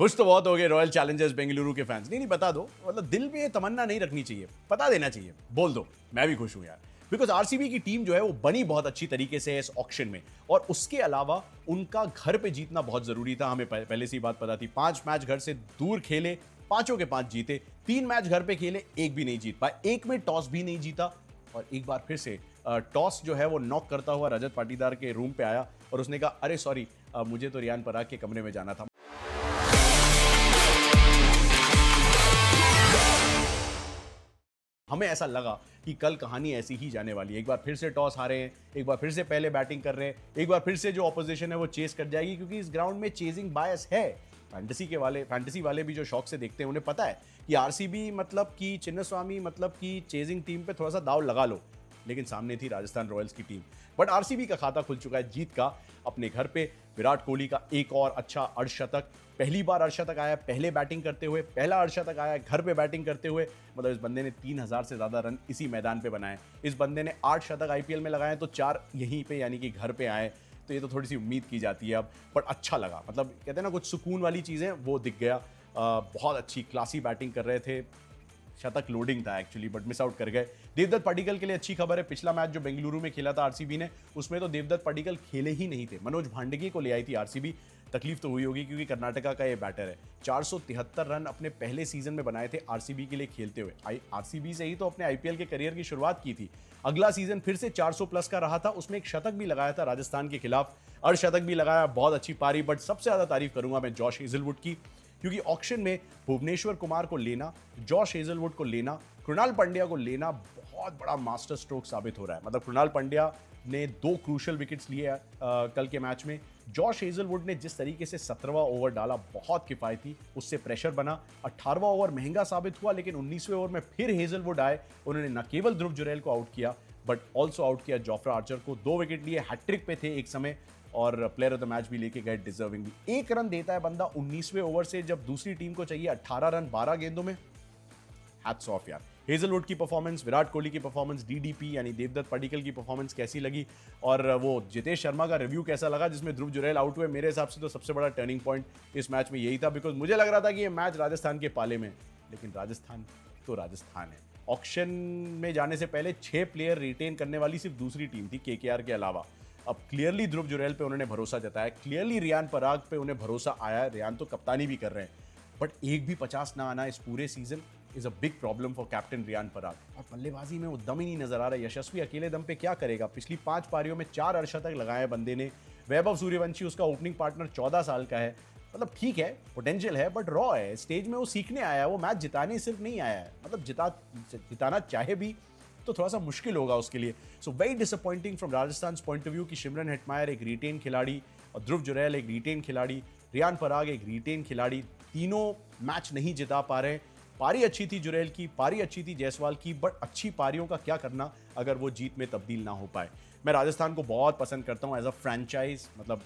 खुश तो बहुत हो गए रॉयल चैलेंजर्स बेंगलुरु के फैंस। नहीं बता दो, मतलब दिल में ये तमन्ना नहीं रखनी चाहिए, बता देना चाहिए, बोल दो मैं भी खुश हूं यार। बिकॉज आरसीबी की टीम जो है वो बनी बहुत अच्छी तरीके से है इस ऑक्शन में, और उसके अलावा उनका घर पे जीतना बहुत जरूरी था। हमें पहले से ही बात पता थी। 5 मैच घर से दूर खेले, पांचों के 5 जीते। 3 मैच घर पे खेले, एक भी नहीं जीत पाए। एक में टॉस भी नहीं जीता, और एक बार फिर से टॉस जो है वो नॉक करता हुआ रजत पाटीदार के रूम पे आया और उसने कहा अरे सॉरी, मुझे तो रियान पराग के कमरे में जाना था। हमें ऐसा लगा कि कल कहानी ऐसी ही जाने वाली है। एक बार फिर से टॉस हारे हैं, एक बार फिर से पहले बैटिंग कर रहे हैं, एक बार फिर से जो ऑपोजिशन है वो चेस कर जाएगी, क्योंकि इस ग्राउंड में चेजिंग बायस है। फैंटेसी वाले भी जो शौक से देखते हैं उन्हें पता है कि आरसीबी मतलब कि चिन्नस्वामी मतलब कि चेजिंग टीम पे थोड़ा सा दाव लगा लो, लेकिन सामने थी राजस्थान रॉयल्स की टीम। बट आरसीबी का खाता खुल चुका है जीत का अपने घर पे। विराट कोहली का एक और अच्छा अर्धशतक, पहली बार अर्धशतक आया पहले बैटिंग करते हुए, पहला अर्धशतक आया घर पे बैटिंग करते हुए। मतलब इस बंदे ने 3000 से ज्यादा रन इसी मैदान पे बनाए। इस बंदे ने 8 शतक आईपीएल में लगाए, तो 4 यहीं पे यानी कि घर पे आए। तो ये तो थोड़ी सी उम्मीद की जाती है अब, बट अच्छा लगा। मतलब कहते हैं ना, कुछ सुकून वाली चीजें वो दिख गया। बहुत अच्छी क्लासी बैटिंग कर रहे थे। शतक लोडिंग था एक्चुअली, बट मिस आउट कर गए। देवदत्त पडिक्कल के लिए अच्छी खबर है। पिछला मैच जो बेंगलुरु में खेला था आरसीबी ने, उसमें तो देवदत्त पडिक्कल खेले ही नहीं थे। मनोज भांडगे को ले आई थी आरसीबी। तकलीफ तो हुई होगी क्योंकि कर्नाटका का ये बैटर है। 473 रन अपने पहले सीजन में बनाए थे आरसीबी के लिए खेलते हुए। आरसीबी से ही तो अपने आईपीएल के करियर की शुरुआत की थी। अगला सीजन फिर से 400 प्लस का रहा था, उसमें एक शतक भी लगाया था राजस्थान के खिलाफ, अर्धशतक भी लगाया। बहुत अच्छी पारी। बट सबसे ज्यादा तारीफ करूंगा मैं जॉश हेजलवुड की, क्योंकि ऑक्शन में भुवनेश्वर कुमार को लेना, जॉश हेजलवुड को लेना, कृणाल पंड्या को लेना बहुत बड़ा मास्टर स्ट्रोक साबित हो रहा है। मतलब कृणाल पंड्या ने 2 क्रूशियल विकेट्स लिए कल के मैच में। जॉश हेजलवुड ने जिस तरीके से 17वां ओवर डाला, बहुत किफायती, उससे प्रेशर बना। 18वां ओवर महंगा साबित हुआ, लेकिन 19वें ओवर में फिर हेजलवुड आए। उन्होंने न केवल ध्रुव जुरैल को आउट किया, बट ऑल्सो आउट किया जोफ्रा आर्चर को। 2 विकेट लिए, हैट्रिक पे थे एक समय, और प्लेयर ऑफ द मैच भी लेके गए डिजर्विंगली। 1 रन देता है बंदा 19वें ओवर से, जब दूसरी टीम को चाहिए 18 रन 12 गेंदों में। हैट्स ऑफ यार। हेजलवुड की परफॉर्मेंस, विराट कोहली की परफॉर्मेंस, डीडीपी यानी देवदत्त पडिक्कल की परफॉर्मेंस कैसी लगी, और वो जितेश शर्मा का रिव्यू कैसा लगा जिसमें ध्रुव जुरैल आउट हुए। मेरे हिसाब से तो सबसे बड़ा टर्निंग पॉइंट इस मैच में यही था, बिकॉज मुझे लग रहा था कि ये मैच राजस्थान के पाले में, लेकिन राजस्थान तो राजस्थान है। ऑक्शन में जाने से पहले 6 प्लेयर रिटेन करने वाली सिर्फ दूसरी टीम थी केकेआर के अलावा। अब क्लियरली ध्रुव जुरैल पे उन्होंने भरोसा जताया, क्लियरली रियान पराग पे उन्हें भरोसा आया। रियान तो कप्तानी भी कर रहे हैं, बट एक भी 50 ना आना इस पूरे season is a big problem for captain Riyan Parag. और बल्लेबाजी में वो दम ही नहीं नजर आ रहा है। यशस्वी अकेले दम पे क्या करेगा? पिछली 5 पारियों में 4 अर्धशतक लगाए बंदे ने। वैभव सूर्यवंशी उसका ओपनिंग पार्टनर 14 साल का है। मतलब ठीक है, पोटेंशियल है, बट रॉ है। स्टेज में वो सीखने आया है, वो मैच जिताने सिर्फ नहीं आया है। मतलब जिताना चाहे भी तो थोड़ा सा मुश्किल होगा उसके लिए। So very disappointing from Rajasthan point of view कि शिमरन हेटमायर एक रिटेन खिलाड़ी, और ध्रुव जुरैल एक रिटेन खिलाड़ी, रियान पराग एक रिटेन खिलाड़ी, तीनों मैच नहीं जिता पा रहे। पारी अच्छी थी जुरैल की, पारी अच्छी थी जायसवाल की, बट अच्छी पारियों का क्या करना अगर वो जीत में तब्दील ना हो पाए। मैं राजस्थान को बहुत पसंद करता हूँ एज अ फ्रेंचाइज। मतलब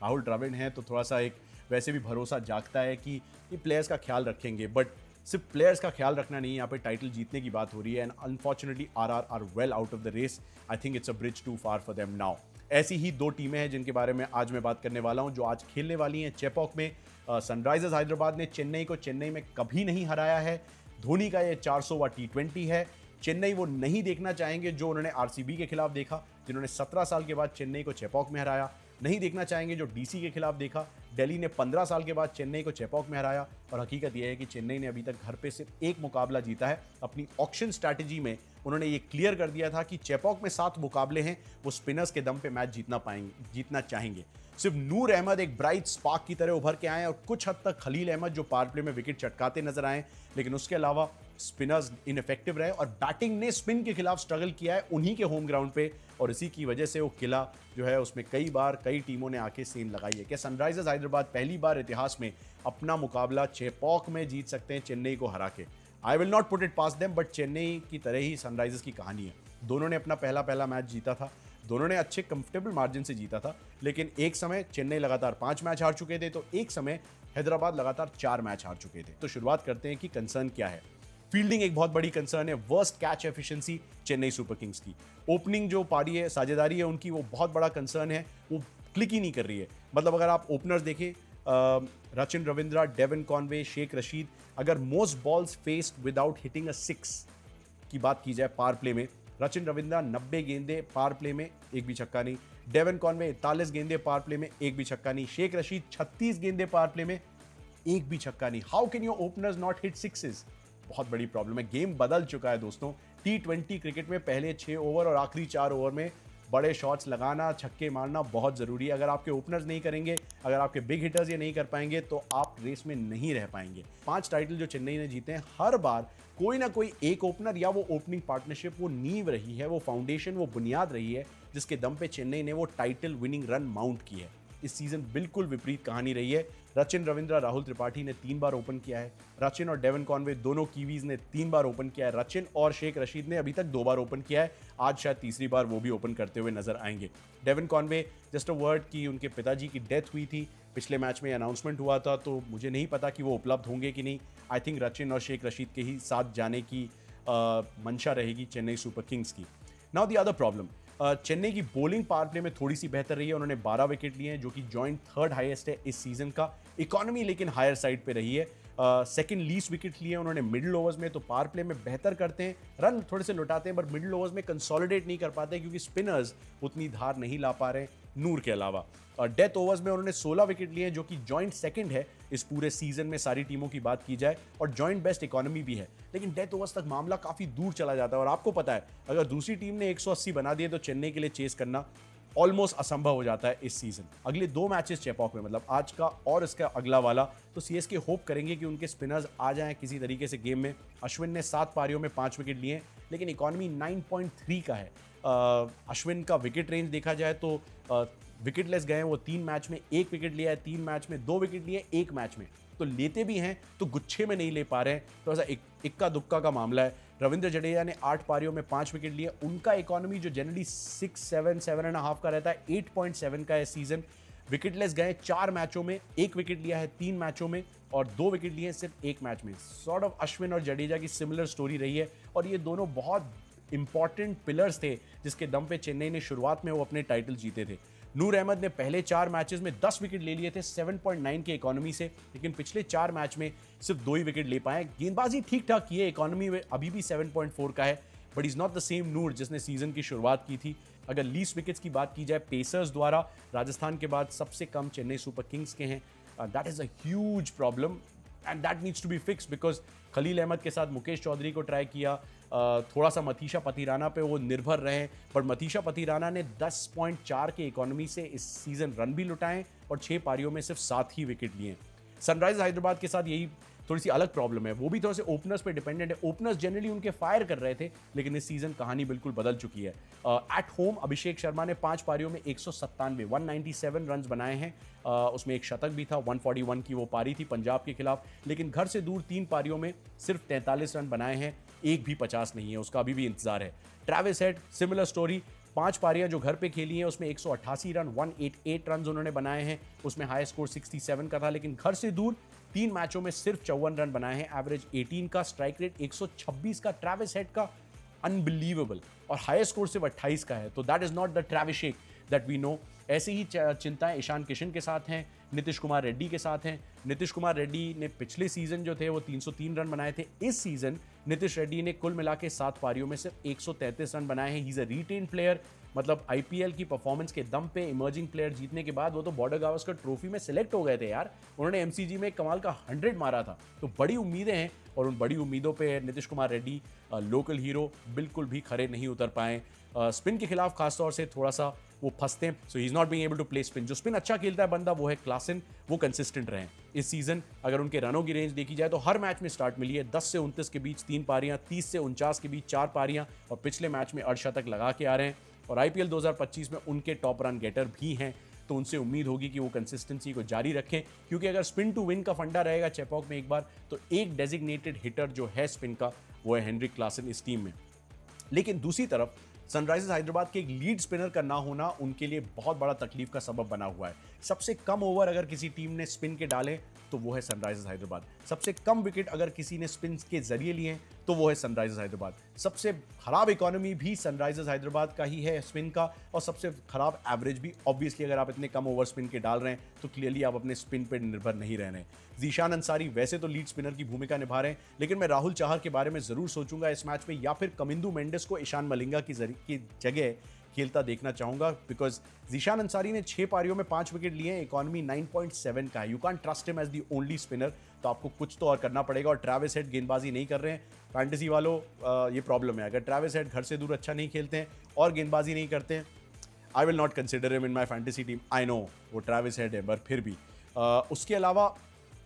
राहुल द्रविड़ है तो थोड़ा सा एक वैसे भी भरोसा जागता है कि ये प्लेयर्स का ख्याल रखेंगे, बट सिर्फ प्लेयर्स का ख्याल रखना नहीं, यहाँ पे टाइटल जीतने की बात हो रही है। And unfortunately RR are well out of the race. I think it's a bridge too far for them now. ऐसी ही 2 टीमें हैं जिनके बारे में आज मैं बात करने वाला हूं, जो आज खेलने वाली हैं चेपॉक में। सनराइजर्स हैदराबाद ने चेन्नई को चेन्नई में कभी नहीं हराया है। धोनी का ये 400वां T20 है। चेन्नई वो नहीं देखना चाहेंगे जो उन्होंने आरसीबी के खिलाफ देखा, जिन्होंने 17 साल के बाद चेन्नई को चेपॉक में हराया। नहीं देखना चाहेंगे जो डीसी के खिलाफ देखा। दिल्ली ने 15 साल के बाद चेन्नई को चेपॉक में हराया। और हकीकत यह है कि चेन्नई ने अभी तक घर पे सिर्फ 1 मुकाबला जीता है। अपनी ऑक्शन स्ट्रैटेजी में उन्होंने ये क्लियर कर दिया था कि चेपॉक में 7 मुकाबले हैं, वो स्पिनर्स के दम पे मैच जीतना चाहेंगे। सिर्फ नूर अहमद एक ब्राइट स्पार्क की तरह उभर के आए, और कुछ हद तक खलील अहमद जो पावर प्ले में विकेट चटकाते नजर आए, लेकिन उसके अलावा स्पिनर्स इनइफेक्टिव रहे। और बैटिंग ने स्पिन के खिलाफ स्ट्रगल किया है उन्हीं के होम ग्राउंड पे, और इसी की वजह से वो किला जो है उसमें कई बार कई टीमों ने आके सीन लगाई है। क्या सनराइजर्स हैदराबाद पहली बार इतिहास में अपना मुकाबला चेपॉक में जीत सकते हैं चेन्नई को हरा के? I will not put it pass them, but Chennai की तरह ही सनराइजर्स की कहानी है। दोनों ने अपना पहला मैच जीता था, दोनों ने अच्छे कंफर्टेबल मार्जिन से जीता था, लेकिन एक समय चेन्नई लगातार 5 मैच हार चुके थे, तो एक समय हैदराबाद लगातार 4 मैच हार चुके थे। तो शुरुआत करते हैं कि कंसर्न क्या है। फील्डिंग एक बहुत बड़ी कंसर्न है। Worst catch efficiency Chennai super Kings की। ओपनिंग जो पारी है, साझेदारी है उनकी, वो बहुत बड़ा कंसर्न है। वो क्लिक ही नहीं कर रही है। मतलब अगर आप ओपनर्स देखें, रचिन रविंद्रा, डेविन कॉनवे, शेख रशीद, अगर most balls faced without hitting a six की बात की जाए पावर प्ले में, रचिन रविंद्रा 90 गेंदे पावर प्ले में, एक भी छक्का नहीं। डेविन कॉनवे 41 गेंदे पावर प्ले में, एक भी छक्का नहीं। शेख रशीद 36 गेंदे पावर प्ले में, एक भी छक्का नहीं। How can your openers not hit sixes? बहुत बड़ी प्रॉब्लम है। गेम बदल चुका है दोस्तों। T20 क्रिकेट में पहले 6 ओवर और आखिरी 4 ओवर में बड़े शॉट्स लगाना, छक्के मारना बहुत ज़रूरी है। अगर आपके ओपनर्स नहीं करेंगे, अगर आपके बिग हिटर्स ये नहीं कर पाएंगे, तो आप रेस में नहीं रह पाएंगे। 5 टाइटल जो चेन्नई ने जीते हैं, हर बार कोई ना कोई एक ओपनर या वो ओपनिंग पार्टनरशिप वो नींव रही है, वो फाउंडेशन, वो बुनियाद रही है, जिसके दम पे चेन्नई ने वो टाइटल विनिंग रन माउंट की है। इस सीजन बिल्कुल विपरीत कहानी रही है। रचिन रविंद्रा, राहुल त्रिपाठी ने 3 बार ओपन किया है। रचिन और डेविन कॉनवे दोनों कीवीज ने 3 बार ओपन किया है। रचिन और शेख रशीद ने अभी तक 2 बार ओपन किया है। आज शायद तीसरी बार वो भी ओपन करते हुए नजर आएंगे। Devon Conway, just a word कि उनके पिताजी की डेथ हुई थी, पिछले मैच में अनाउंसमेंट हुआ था, तो मुझे नहीं पता कि वो उपलब्ध होंगे कि नहीं। आई थिंक रचिन और शेख रशीद के ही साथ जाने की मंशा रहेगी चेन्नई सुपर किंग्स की। Now the other problem, Chennai की बॉलिंग पावर प्ले में थोड़ी सी बेहतर रही है। उन्होंने 12 विकेट लिए हैं, जो कि जॉइंट 3rd हाईएस्ट है इस सीजन का। इकोनॉमी लेकिन हायर साइड पे रही है। सेकंड लीस्ट विकेट लिए उन्होंने मिडिल ओवर्स में, तो पावर प्ले में बेहतर करते हैं, रन थोड़े से लुटाते हैं, बट मिडिल ओवर्स में कंसोलिडेट नहीं कर पाते क्योंकि स्पिनर्स उतनी धार नहीं ला पा रहे नूर के अलावा। और डेथ ओवर्स में उन्होंने 16 विकेट लिए, जो कि जॉइंट सेकंड है इस पूरे सीजन में सारी टीमों की बात की जाए, और जॉइंट बेस्ट इकोनॉमी भी है। लेकिन डेथ ओवर्स तक मामला काफी दूर चला जाता है, और आपको पता है अगर दूसरी टीम ने 180 बना दिए तो चेन्नई के लिए चेस करना ऑलमोस्ट असंभव हो जाता है इस सीजन। अगले 2 मैचेस चेपॉक में, मतलब आज का और इसका अगला वाला, तो सीएसके होप करेंगे कि उनके स्पिनर्स आ जाएं किसी तरीके से गेम में। अश्विन ने 7 पारियों में 5 विकेट लिए, लेकिन इकोनॉमी 9.3 का है। अश्विन का विकेट रेंज देखा जाए तो विकेटलेस गए, वो 3 मैच में 1 विकेट लिया है, 3 मैच में 2 विकेट लिए, 1 मैच में तो लेते भी हैं तो गुच्छे में नहीं ले पा रहे हैं, तो ऐसा इक्का दुक्का का मामला है। रविंद्र जडेजा ने 8 पारियों में 5 विकेट लिए। उनका इकोनॉमी जो जनरली 6, 7, 7.5 का रहता है, 8.7 का है सीजन। विकेटलेस गए 4 मैचों में, 1 विकेट लिया है 3 मैचों में, और 2 विकेट लिए हैं सिर्फ 1 मैच में। सॉर्ट ऑफ अश्विन और जडेजा की सिमिलर स्टोरी रही है, और ये दोनों बहुत इंपॉर्टेंट पिलर्स थे जिसके दम पे चेन्नई ने शुरुआत में वो अपने टाइटल जीते थे। नूर अहमद ने पहले 4 मैचेस में 10 विकेट ले लिए थे 7.9 के इकोनॉमी से, लेकिन पिछले 4 मैच में सिर्फ 2 ही विकेट ले पाए। गेंदबाजी ठीक ठाक की है, इकोनॉमी में अभी भी 7.4 का है, but is not the same Noor जिसने सीजन की शुरुआत की थी। अगर लीस्ट विकेट्स की बात की जाए पेसर्स द्वारा, राजस्थान के बाद सबसे कम चेन्नई सुपर किंग्स के हैं। That is a huge problem and that needs to be fix, because Khaleel Ahmed के साथ मुकेश चौधरी को ट्राई किया, थोड़ा सा मतीशा पतिराना पे वो निर्भर रहे, पर मतीशा पतिराना ने 10.4 के इकोनॉमी से इस सीजन रन भी लुटाए और 6 पारियों में सिर्फ 7 ही विकेट लिए। सनराइजर्स हैदराबाद के साथ यही थोड़ी सी अलग प्रॉब्लम है, वो भी थोड़े से ओपनर्स पे डिपेंडेंट है। ओपनर्स जनरली उनके फायर कर रहे थे, लेकिन इस सीजन कहानी बिल्कुल बदल चुकी है। एट होम अभिषेक शर्मा ने 5 पारियों में 197 रन बनाए हैं, उसमें एक शतक भी था, 141 की वो पारी थी पंजाब के खिलाफ। लेकिन घर से दूर 3 पारियों में सिर्फ 43 रन बनाए हैं, एक भी 50 नहीं है, उसका अभी भी इंतजार है। ट्रेविस हेड सिमिलर स्टोरी, 5 पारियां जो घर पे खेली हैं उसमें 188 रन, 188 रन उन्होंने बनाए हैं, उसमें हाई स्कोर 67 का था। लेकिन घर से दूर 3 मैचों में सिर्फ 54 रन बनाए हैं, एवरेज 18 का, स्ट्राइक रेट 126 का ट्रेविस हेड का, अनबिलीवेबल, और हाई स्कोर सिर्फ 28 का है। तो that is not the Travis Head that we know. ऐसी ही चिंताएं ईशान किशन के साथ हैं, नीतीश कुमार रेड्डी के साथ हैं। नीतीश कुमार रेड्डी ने पिछले सीजन जो थे वो 303 रन बनाए थे। इस सीजन नीतीश रेड्डी ने कुल मिला के 7 पारियों में सिर्फ 133 रन बनाए हैं। He is a retain player, मतलब आईपीएल की परफॉर्मेंस के दम पे इमर्जिंग प्लेयर जीतने के बाद वो तो बॉर्डर गावस्कर ट्रॉफी में सिलेक्ट हो गए थे यार। उन्होंने एमसीजी में कमाल का 100 मारा था, तो बड़ी उम्मीदें हैं, और उन बड़ी उम्मीदों पे नीतीश कुमार रेड्डी लोकल हीरो बिल्कुल भी खरे नहीं उतर पाए। स्पिन के खिलाफ खासतौर से थोड़ा सा वो फंसते हैं, so he is not being able to play spin. जो स्पिन अच्छा खेलता है बंदा वो है क्लासन, वो कंसिस्टेंट रहे। इस सीजन अगर उनके रनों की रेंज देखी जाए तो हर मैच में स्टार्ट मिली है, 10 से 29 के बीच 3 पारियां, 30 से 49 के बीच 4 पारियां, और पिछले मैच में अर्धशतक लगा के आ रहे हैं। और आईपीएल 2025 में उनके टॉप रन गेटर भी हैं, तो उनसे उम्मीद होगी कि वो कंसिस्टेंसी को जारी रखें, क्योंकि अगर स्पिन टू विन का फंडा रहेगा चेपॉक में एक बार, तो एक डेजिग्नेटेड हिटर जो है स्पिन का वो है हेनरिक क्लासन इस टीम में। लेकिन दूसरी तरफ सनराइजर्स हैदराबाद के एक लीड स्पिनर का ना होना उनके लिए बहुत बड़ा तकलीफ का सबब बना हुआ है। सबसे कम ओवर अगर किसी टीम ने स्पिन के डाले तो वो है सनराइजर्स हैदराबाद। सबसे कम विकेट अगर किसी ने स्पिन के जरिए लिए हैं तो वो है सनराइजर्स हैदराबाद। सबसे खराब इकोनॉमी भी सनराइजर्स हैदराबाद का ही है स्पिन का, और सबसे खराब एवरेज भी। ऑब्वियसली अगर आप इतने कम ओवर स्पिन के डाल रहे हैं तो क्लियरली आप अपने स्पिन पर निर्भर नहीं रह रहे हैं। जीशान अंसारी वैसे तो लीड स्पिनर की भूमिका निभा रहे हैं, लेकिन मैं राहुल चाहर के बारे में जरूर सोचूंगा इस मैच में, या फिर कमिंदू मेंडिस को ईशान मलिंगा की जगह खेलता देखना चाहूंगा, बिकॉज जीशान अंसारी ने 6 पारियों में 5 विकेट लिए हैं, इकोनॉमी 9.7 का है। You can't trust him as the only spinner, तो आपको कुछ तो और करना पड़ेगा। और ट्रैविस हेड गेंदबाजी नहीं कर रहे हैं, फैंटेसी वालों ये प्रॉब्लम है। अगर ट्रैविस हेड घर से दूर अच्छा नहीं खेलते हैं और गेंदबाजी नहीं करते हैं, I will not consider him in my fantasy team. I know वो ट्रैविस हेड है, पर फिर भी उसके अलावा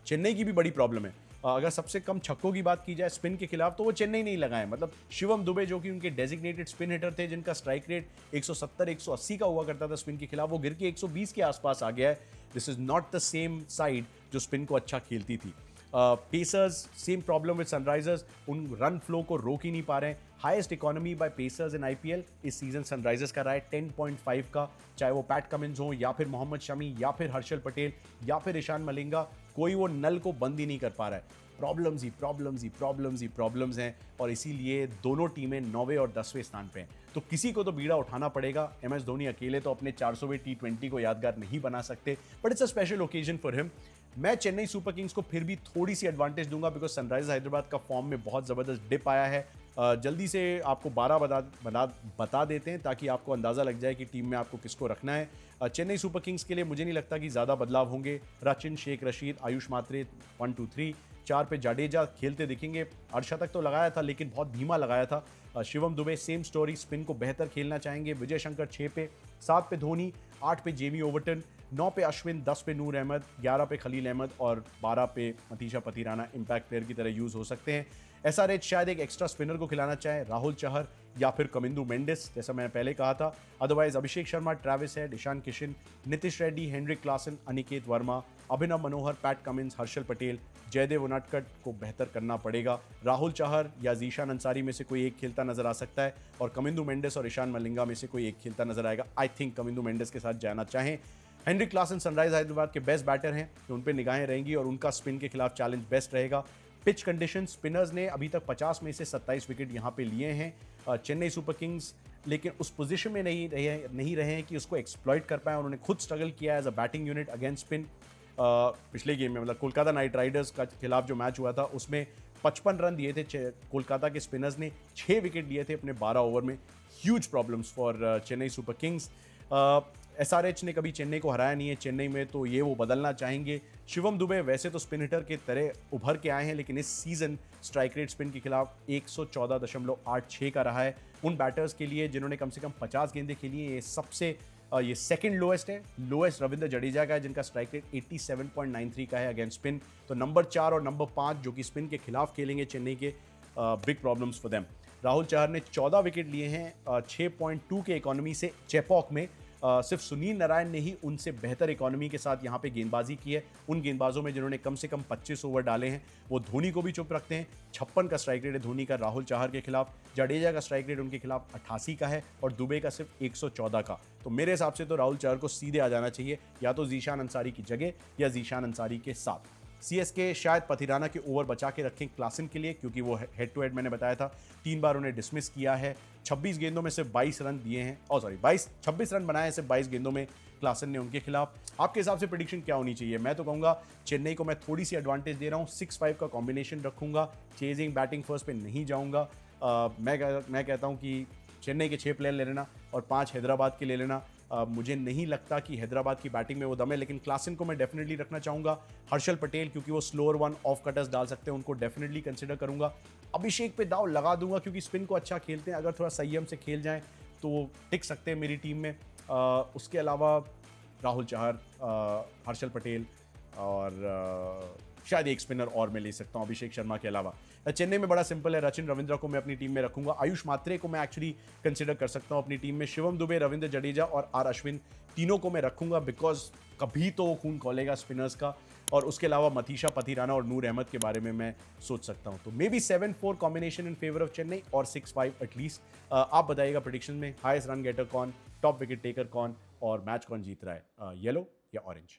चेन्नई की भी बड़ी प्रॉब्लम है। अगर सबसे कम छक्कों की बात की जाए स्पिन के खिलाफ, तो वो चेन्नई नहीं लगाए। मतलब शिवम दुबे जो कि उनके डेजिग्नेटेड स्पिन हिटर थे, जिनका स्ट्राइक रेट 170-180 का हुआ करता था स्पिन के खिलाफ, वो गिर के 120 के आसपास आ गया है। This is not the same side जो स्पिन को अच्छा खेलती थी। Pacers same problem with Sunrisers, उन रन फ्लो को रोक ही नहीं पा रहे हैं। Highest economy bye pacers in IPL इस सीजन सनराइजर्स का रहा है 10.5 का, चाहे वो पैट कमिंस हो या फिर मोहम्मद शमी या फिर हर्षल पटेल या फिर ईशान मलिंगा, कोई वो नल को बंद ही नहीं कर पा रहा है। प्रॉब्लम्स हैं, और इसीलिए दोनों टीमें 9वें और 10वें स्थान पे हैं। तो किसी को तो बीड़ा उठाना पड़ेगा। एमएस धोनी अकेले तो अपने 400वें टी20 को यादगार नहीं बना सकते, but it's a special occasion for him. मैं चेन्नई सुपर किंग्स को फिर भी थोड़ी सी एडवांटेज दूंगा, बिकॉज सनराइजर्स हैदराबाद का फॉर्म में बहुत ज़बरदस्त डिप आया है। जल्दी से आपको 12 बता देते हैं ताकि आपको अंदाज़ा लग जाए कि टीम में आपको किसको रखना है। चेन्नई सुपर किंग्स के लिए मुझे नहीं लगता कि ज़्यादा बदलाव होंगे। रचिन, शेख रशीद, आयुष मात्रे 1 2 3, 4 पे जाडेजा खेलते दिखेंगे। अर्धशतक तो लगाया था लेकिन बहुत धीमा लगाया था। Shivam Dubey same story, spin को बेहतर खेलना चाहेंगे। विजय शंकर 6 पे, 7 पे धोनी, 8 पे जेमी ओवरटन, 9 पे अश्विन, 10 पे नूर अहमद, 11 पे खलील अहमद और 12 पे मतीशा पथिराना इम्पैक्ट प्लेयर की तरह यूज हो सकते हैं। एसआरएच शायद एक एक्स्ट्रा स्पिनर को खिलाना चाहे, राहुल चहर या फिर कमिंदू मेंडिस, जैसा मैंने पहले कहा था। Otherwise Abhishek Sharma, Travis Head, Ishan Kishan, Nitish Reddy, Heinrich Klaasen, Aniket Verma, Abhinav Manohar, Pat Cummins, Harshal Patel, Jaydev Unadkat को बेहतर करना पड़ेगा। राहुल चाहर या जीशान अंसारी में से कोई एक खेलता नजर आ सकता है, और कमिंदू मेंडिस और ईशान मलिंगा में से कोई एक खेलता नजर आएगा। आई थिंक कमिंदू मेंडिस के साथ जाना चाहें। हेनरिक क्लासन सनराइज हैदराबाद के बेस्ट बैटर हैं, तो उन पर निगाहें रहेंगी और उनका स्पिन के खिलाफ चैलेंज बेस्ट रहेगा। पिच कंडीशन, स्पिनर्स ने अभी तक 50 में से 27 विकेट यहाँ पे लिए हैं। चेन्नई सुपर किंग्स लेकिन उस पोजीशन में नहीं रहे हैं कि उसको एक्सप्लॉइट कर पाए। उन्होंने खुद स्ट्रगल किया as a batting unit against spin. पिछले गेम में, मतलब कोलकाता नाइट राइडर्स का खिलाफ जो मैच हुआ था, उसमें 55 रन दिए थे कोलकाता के स्पिनर्स ने, 6 विकेट लिए थे अपने 12 ओवर में। Huge problems for Chennai super Kings. SRH ने कभी चेन्नई को हराया नहीं है चेन्नई में, तो ये वो बदलना चाहेंगे। शिवम दुबे वैसे तो स्पिन हिटर के तरह उभर के आए हैं, लेकिन इस सीजन स्ट्राइक रेट स्पिन के खिलाफ 114.86 का रहा है। उन बैटर्स के लिए जिन्होंने कम से कम 50 गेंदें खेली हैं, ये सेकंड लोएस्ट है। लोएस्ट रविंद्र जडेजा का है, जिनका स्ट्राइक रेट 87.93 का है अगेंस्ट स्पिन। तो नंबर 4 और नंबर 5 जो कि स्पिन के खिलाफ खेलेंगे चेन्नई के, big problems for them. Rahul Chahar ने 14 विकेट लिए हैं 6.2 के इकोनॉमी से चेपॉक में। सिर्फ सुनील नारायण ने ही उनसे बेहतर इकोनॉमी के साथ यहाँ पे गेंदबाजी की है। उन गेंदबाजों में जिन्होंने कम से कम 25 ओवर डाले हैं, वो धोनी को भी चुप रखते हैं। 56 का स्ट्राइक रेट है धोनी का राहुल चाहर के खिलाफ। जडेजा का स्ट्राइक रेट उनके खिलाफ 88 का है और दुबे का सिर्फ 114 का। तो मेरे हिसाब से तो राहुल चाहर को सीधे आ जाना चाहिए, या तो जीशान अंसारी की जगह या जीशान अंसारी के साथ। सीएसके शायद पथिराना के ओवर बचा के रखें क्लासन के लिए, क्योंकि वो हेड टू हेड मैंने बताया था 3 बार उन्हें डिसमिस किया है। 26 गेंदों में सिर्फ 22 रन दिए हैं, 26 रन बनाए हैं सिर्फ 22 गेंदों में क्लासन ने उनके खिलाफ। आपके हिसाब से प्रेडिक्शन क्या होनी चाहिए? मैं तो कहूँगा चेन्नई को मैं थोड़ी सी एडवांटेज दे रहा हूँ, 6-5 का कॉम्बिनेशन रखूंगा, चेजिंग बैटिंग फर्स्ट पे नहीं जाऊँगा। मैं कहता हूँ कि चेन्नई के 6 प्लेयर ले लेना और 5 हैदराबाद के ले लेना। मुझे नहीं लगता कि हैदराबाद की बैटिंग में वो दम है, लेकिन क्लासन को मैं डेफिनेटली रखना चाहूँगा। हर्षल पटेल, क्योंकि वो स्लोअर वन ऑफ कटर्स डाल सकते हैं, उनको डेफिनेटली कंसिडर करूँगा। अभिषेक पे दाव लगा दूंगा, क्योंकि स्पिन को अच्छा खेलते हैं, अगर थोड़ा संयम से खेल जाएं तो वो टिक सकते हैं मेरी टीम में। उसके अलावा राहुल चाहर, हर्षल पटेल और शायद एक स्पिनर और मैं ले सकता हूं अभिषेक शर्मा के अलावा। चेन्नई में बड़ा सिंपल है, रचिन रविंद्र को मैं अपनी टीम में रखूंगा। आयुष मात्रे को मैं एक्चुअली कंसिडर कर सकता हूं अपनी टीम में। शिवम दुबे, रविंद्र जडेजा और आर अश्विन, तीनों को मैं रखूंगा, बिकॉज कभी तो खून खोलेगा स्पिनर्स का। और उसके अलावा मतीशा पथिराना और नूर अहमद के बारे में मैं सोच सकता हूं। तो may be 7-4 combination in favour of Chennai और 6-5 एटलीस्ट। आप बताइएगा प्रेडिक्शन में हाईएस्ट रन गेटर कौन, टॉप विकेट टेकर कौन और मैच कौन जीत रहा है, येलो या ऑरेंज?